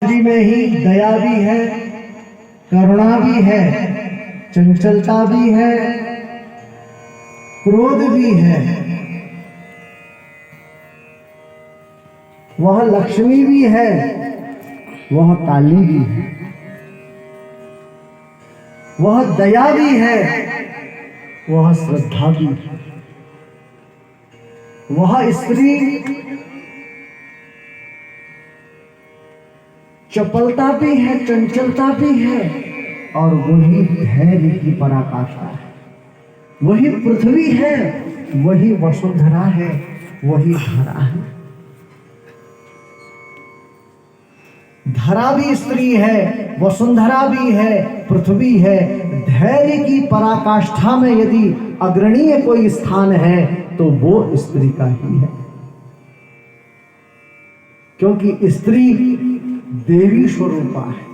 स्त्री में ही दया भी है, करुणा भी है, चंचलता भी है, क्रोध भी है। वह लक्ष्मी भी है, वह काली भी है, वह दया भी है, वह श्रद्धा भी है। वह स्त्री चपलता भी है, चंचलता भी है, और वही धैर्य की पराकाष्ठा है। वही पृथ्वी है, वही वसुंधरा है, वही धरा है। धरा भी स्त्री है, वसुंधरा भी है, पृथ्वी है। धैर्य की पराकाष्ठा में यदि अग्रणीय कोई स्थान है तो वो स्त्री का ही है, क्योंकि स्त्री देवी स्वरूपा है,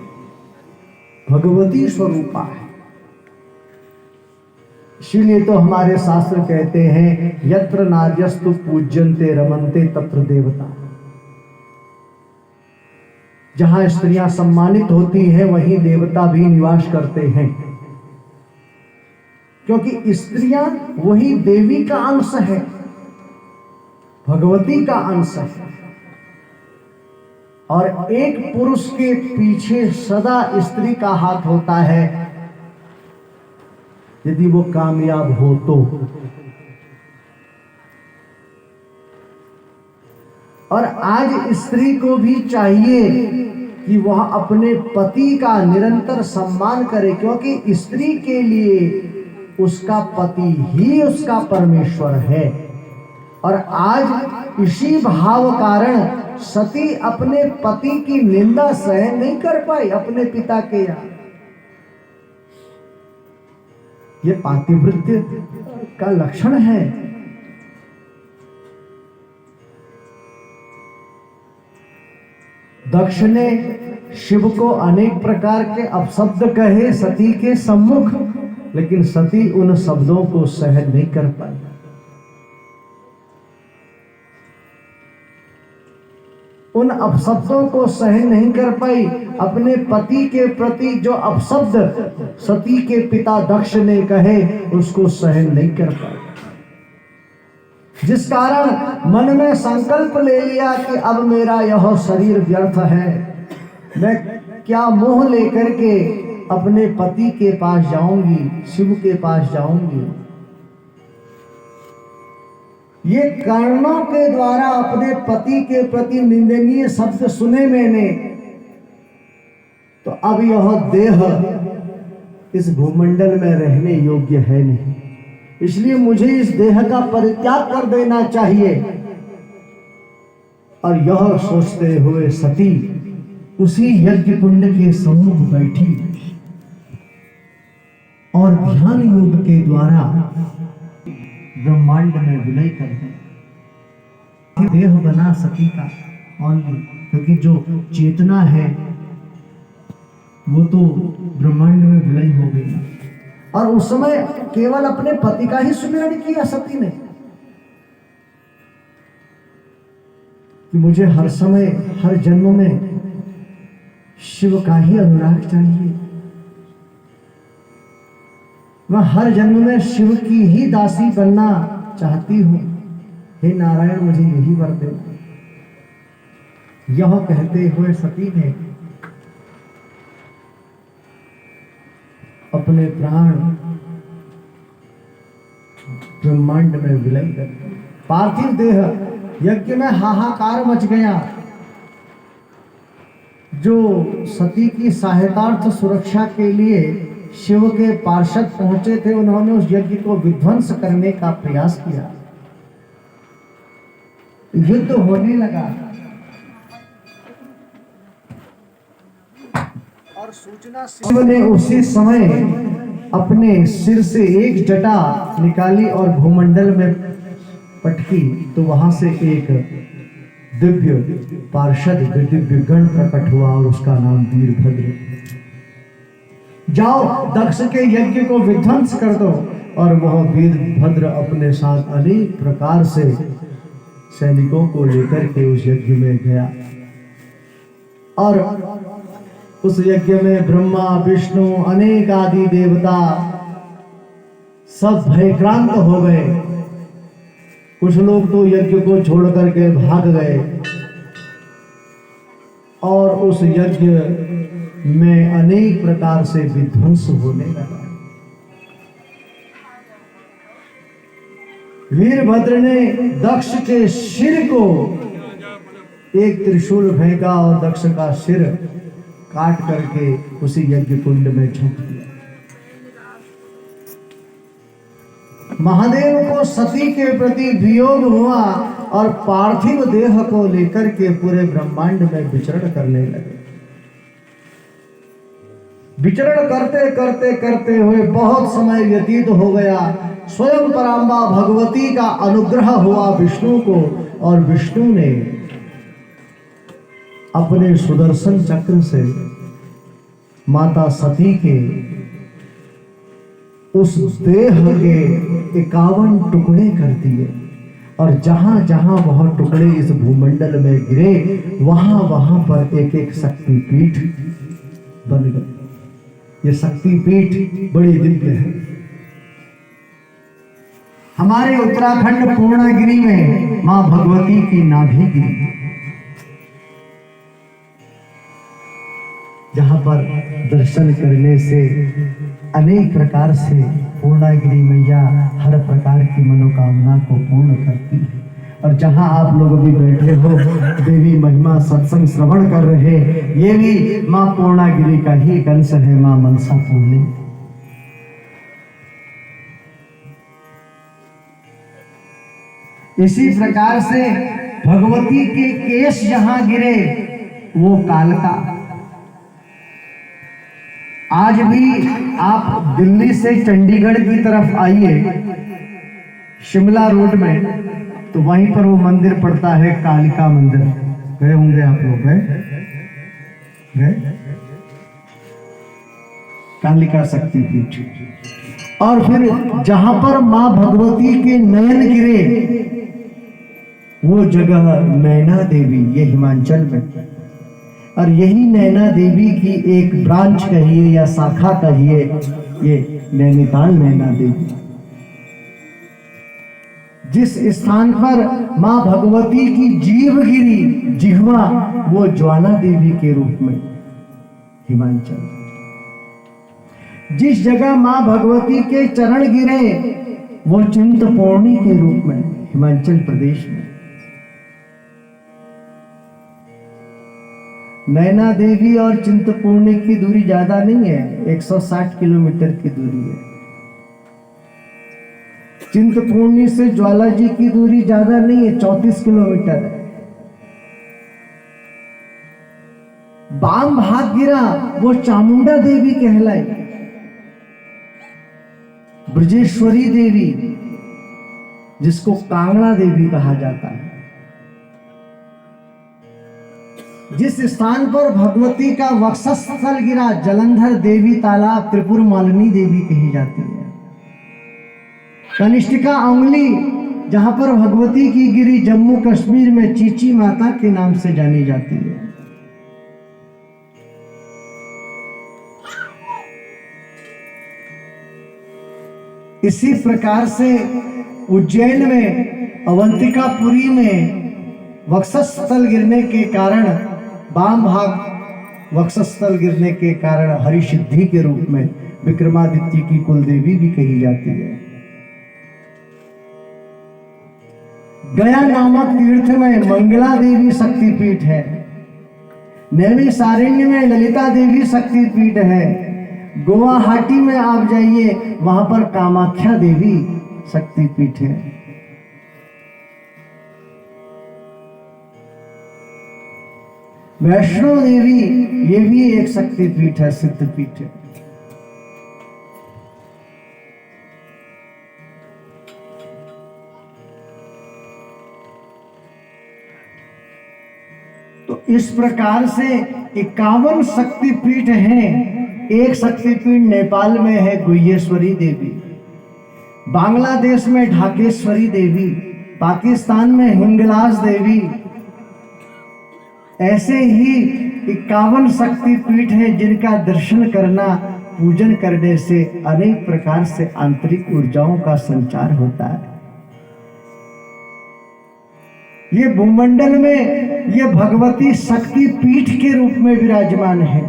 भगवती स्वरूपा है। इसीलिए तो हमारे शास्त्र कहते हैं यत्र नार्यस्तु पूज्यन्ते रमन्ते तत्र देवता। जहां स्त्रियां सम्मानित होती हैं वहीं देवता भी निवास करते हैं, क्योंकि स्त्रियां वही देवी का अंश है, भगवती का अंश है। और एक पुरुष के पीछे सदा स्त्री का हाथ होता है, यदि वो कामयाब हो तो। और आज स्त्री को भी चाहिए कि वह अपने पति का निरंतर सम्मान करे, क्योंकि स्त्री के लिए उसका पति ही उसका परमेश्वर है। और आज इसी भाव कारण सती अपने पति की निंदा सहन नहीं कर पाई अपने पिता के यहाँ। ये पातिव्रत्य का लक्षण है। दक्ष ने शिव को अनेक प्रकार के अपशब्द कहे सती के सम्मुख, लेकिन सती उन शब्दों को सहन नहीं कर पाई। उन अपशब्दों को सहन नहीं कर पाई। अपने पति के प्रति जो अपशब्द सती के पिता दक्ष ने कहे उसको सहन नहीं कर पाई, जिस कारण मन में संकल्प ले लिया कि अब मेरा यह शरीर व्यर्थ है, मैं क्या मोह लेकर के अपने पति के पास जाऊंगी, शिव के पास जाऊंगी। ये कर्णों के द्वारा अपने पति के प्रति निंदनीय शब्द सुने मैंने, तो अब यह देह इस भूमंडल में रहने योग्य है नहीं, इसलिए मुझे इस देह का परित्याग कर देना चाहिए। और यह सोचते हुए सती उसी यज्ञ कुंड के सम्मुख बैठी और ध्यान योग के द्वारा ब्रह्मांड में विलय कर दे। देह बना सती का ओनली, क्योंकि जो चेतना है वो तो ब्रह्मांड में विलय हो गई। और उस समय केवल अपने पति का ही सुमिरन किया सती ने कि मुझे हर समय हर जन्म में शिव का ही अनुराग चाहिए, मैं हर जन्म में शिव की ही दासी बनना चाहती हूं, हे नारायण मुझे यही वर देना। यह कहते हुए सती ने अपने प्राण ब्रह्मांड में विलय कर दिए। पार्थिव देह यज्ञ में हाहाकार मच गया। जो सती की सहायतार्थ सुरक्षा के लिए शिव के पार्षद पहुंचे थे, उन्होंने उस यज्ञ को विध्वंस करने का प्रयास किया। युद्ध होने लगा और सूचना शिव ने उसी समय अपने सिर से एक जटा निकाली और भूमंडल में पटकी, तो वहां से एक दिव्य पार्षद दिव्य गण प्रकट हुआ और उसका नाम वीरभद्र। जाओ दक्ष के यज्ञ को विध्वंस कर दो। और वह वीरभद्र अपने साथ अनेक प्रकार से सैनिकों को लेकर के उस यज्ञ में गया। और उस यज्ञ में ब्रह्मा विष्णु अनेक आदि देवता सब भयक्रांत हो गए। कुछ लोग तो यज्ञ को छोड़ करके भाग गए और उस यज्ञ में अनेक प्रकार से विध्वंस होने लगा। वीरभद्र ने दक्ष के सिर को एक त्रिशूल फेंका और दक्ष का सिर काट करके उसी यज्ञ कुंड में झोंक दिया। महादेव को सती के प्रति वियोग हुआ और पार्थिव देह को लेकर के पूरे ब्रह्मांड में विचरण करने लगे। विचरण करते करते करते हुए बहुत समय व्यतीत हो गया। स्वयं परांबा भगवती का अनुग्रह हुआ विष्णु को और विष्णु ने अपने सुदर्शन चक्र से माता सती के उस देह के 51 टुकड़े कर दिए और जहां जहां वह टुकड़े इस भूमंडल में गिरे वहां वहां पर एक एक शक्तिपीठ बन गए। ये शक्तिपीठ बड़ी दिव्य है। हमारे उत्तराखंड पूर्णागिरी में मां भगवती की नाभि गिरी, जहां पर दर्शन करने से अनेक प्रकार से पूर्णागिरी मैया हर प्रकार की मनोकामना को पूर्ण करती है। और जहां आप लोग अभी बैठे हो देवी महिमा सत्संग श्रवण कर रहे, ये भी मां पूर्णागिरी का ही एक अंश है, मां मनसा पूर्णी। इसी प्रकार से भगवती के केश जहां गिरे वो कालका। आज भी आप दिल्ली से चंडीगढ़ की तरफ आइए शिमला रोड में, तो वहीं पर वो मंदिर पड़ता है कालिका मंदिर। गए होंगे आप लोग? गए? कालिका शक्तिपीठ। और फिर जहां पर मां भगवती के नयन गिरे वो जगह नैना देवी, ये हिमाचल में। और यही नैना देवी की एक ब्रांच कहिए या शाखा कहिए, ये नैनीताल नैना देवी। जिस स्थान पर मां भगवती की जीव गिरी, जिह्वा, वो ज्वाला देवी के रूप में हिमाचल। जिस जगह मां भगवती के चरण गिरे वो चिंतपूर्णी के रूप में हिमाचल प्रदेश में। नैना देवी और चिंतपूर्णी की दूरी ज्यादा नहीं है, 160 किलोमीटर की दूरी है। चिंतपूर्णी से ज्वाला जी की दूरी ज्यादा नहीं है, 34 किलोमीटर है। बाम भाग गिरा वो चामुंडा देवी कहलाई, ब्रजेश्वरी देवी, जिसको कांगड़ा देवी कहा जाता है। जिस स्थान पर भगवती का वक्षस्थल गिरा, जलंधर देवी तालाब, त्रिपुर मालिनी देवी कही जाती है। कनिष्ठिका अंगुली जहां पर भगवती की गिरी, जम्मू कश्मीर में चीची माता के नाम से जानी जाती है। इसी प्रकार से उज्जैन में अवंतिकापुरी में वक्षस्थल गिरने के कारण, वाम भाग वक्षस्थल गिरने के कारण हरिसिद्धि के रूप में विक्रमादित्य की कुलदेवी भी कही जाती है। गया नामक तीर्थ में मंगला देवी शक्तिपीठ है। नैमिषारण्य में ललिता देवी शक्तिपीठ है। गुवाहाटी में आप जाइए, वहां पर कामाख्या देवी शक्तिपीठ है। वैष्णो देवी ये भी एक शक्तिपीठ है, सिद्धपीठ है। तो इस प्रकार से 51 शक्तिपीठ हैं। एक शक्तिपीठ नेपाल में है गुह्येश्वरी देवी, बांग्लादेश में ढाकेश्वरी देवी, पाकिस्तान में हिंगलाज देवी। ऐसे ही 51 शक्तिपीठ हैं जिनका दर्शन करना, पूजन करने से अनेक प्रकार से आंतरिक ऊर्जाओं का संचार होता है। ये भूमंडल में ये भगवती शक्ति पीठ के रूप में विराजमान है,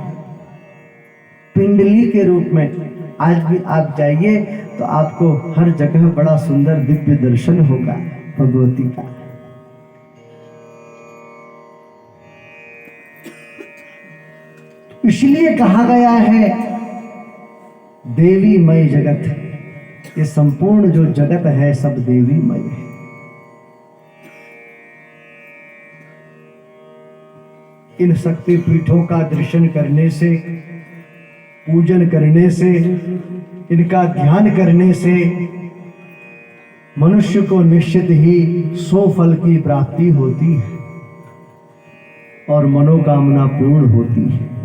पिंडली के रूप में। आज भी आप जाइए तो आपको हर जगह बड़ा सुंदर दिव्य दर्शन होगा भगवती का। इसलिए कहा गया है देवीमय जगत, ये संपूर्ण जो जगत है सब देवीमय है। इन शक्ति पीठों का दर्शन करने से, पूजन करने से, इनका ध्यान करने से मनुष्य को निश्चित ही 100 फल की प्राप्ति होती है और मनोकामना पूर्ण होती है।